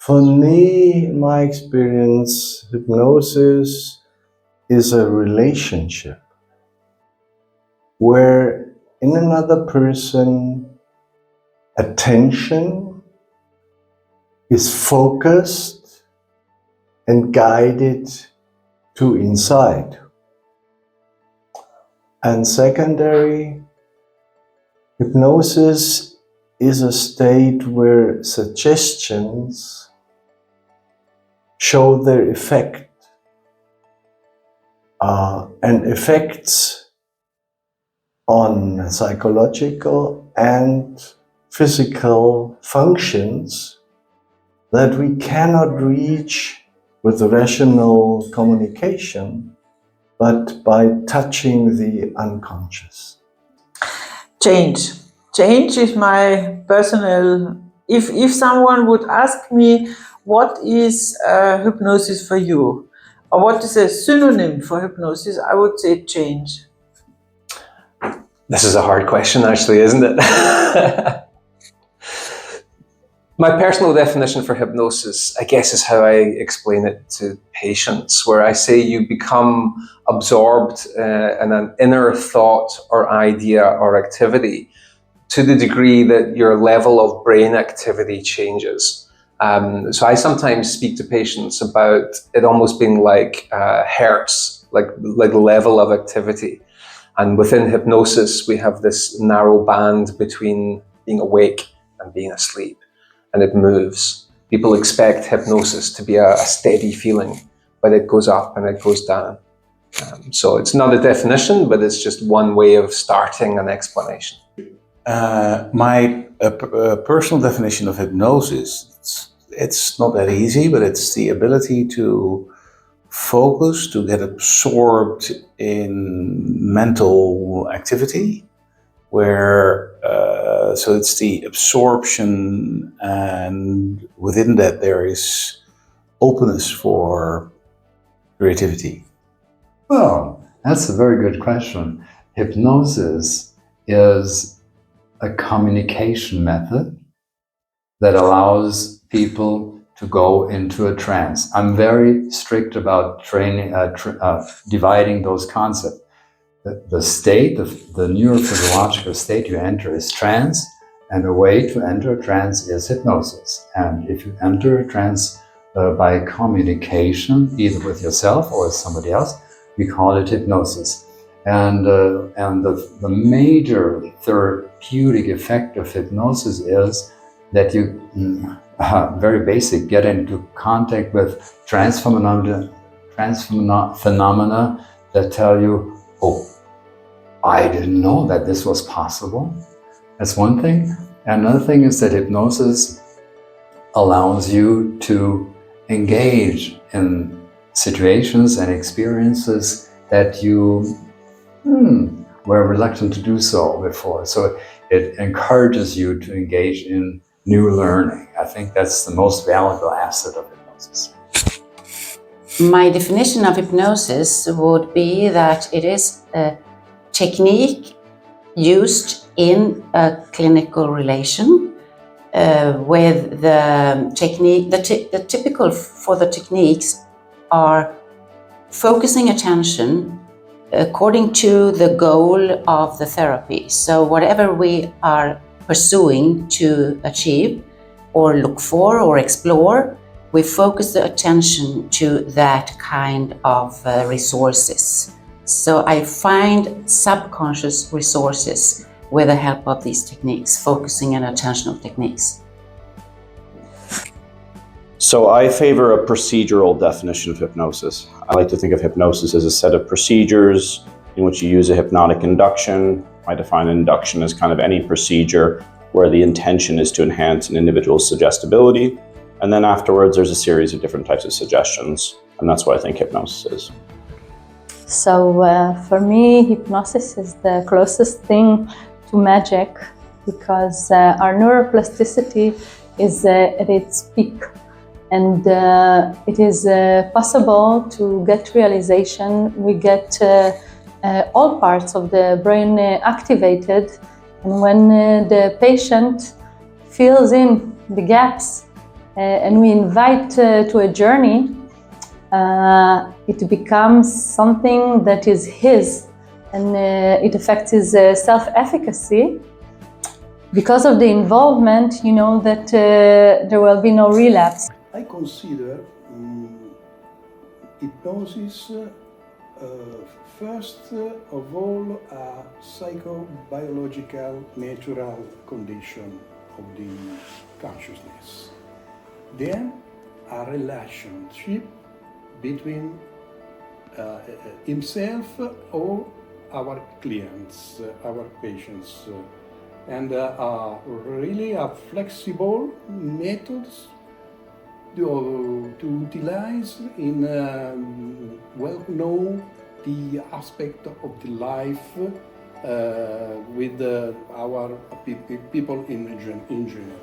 For me, my experience, hypnosis is a relationship where in another person, attention is focused and guided to inside. And secondary, hypnosis is a state where suggestions show their effect, and effects on psychological and physical functions that we cannot reach with rational communication, but by touching the unconscious. Change. Change is my personal, if someone would ask me, what is hypnosis for you? Or what is a synonym for hypnosis? I would say change. This is a hard question, actually, isn't it? My personal definition for hypnosis, I guess, is how I explain it to patients, where I say you become absorbed in an inner thought or idea or activity to the degree that your level of brain activity changes. So I sometimes speak to patients about it almost being like hertz, like level of activity. And within hypnosis, we have this narrow band between being awake and being asleep, and it moves. People expect hypnosis to be a steady feeling, but it goes up and it goes down. So it's not a definition, but it's just one way of starting an explanation. My personal definition of hypnosis, it's not that easy, but it's the ability to focus, to get absorbed in mental activity, where so it's the absorption, and within that there is openness for creativity. Well, that's a very good question. Hypnosis is a communication method that allows people to go into a trance. I'm very strict about dividing those concepts. The state, the neurophysiological state you enter is trance, and the way to enter a trance is hypnosis. And if you enter a trance by communication, either with yourself or with somebody else, we call it hypnosis. And the major therapeutic effect of hypnosis is that you, very basic, get into contact with trance phenomena that tell you, oh, I didn't know that this was possible. That's one thing. And another thing is that hypnosis allows you to engage in situations and experiences that you were reluctant to do so before. So it encourages you to engage in new learning. I think that's the most valuable asset of hypnosis. My definition of hypnosis would be that it is a technique used in a clinical relation with the technique. The typical for the techniques are focusing attention according to the goal of the therapy. So whatever we are pursuing to achieve or look for or explore, we focus the attention to that kind of resources. So I find subconscious resources with the help of these techniques, focusing and attentional techniques. So I favor a procedural definition of hypnosis. I like to think of hypnosis as a set of procedures in which you use a hypnotic induction. I define induction as kind of any procedure where the intention is to enhance an individual's suggestibility. And then afterwards, there's a series of different types of suggestions. And that's what I think hypnosis is. So for me, hypnosis is the closest thing to magic, because our neuroplasticity is at its peak. And it is possible to get realization. We get all parts of the brain activated. And when the patient fills in the gaps and we invite to a journey, it becomes something that is his, and it affects his self-efficacy. Because of the involvement, you know that there will be no relapse. I consider hypnosis first of all a psychobiological natural condition of the consciousness. Then a relationship between himself or our clients, our patients, and really a flexible methods to utilize in know the aspect of the life with our people in general.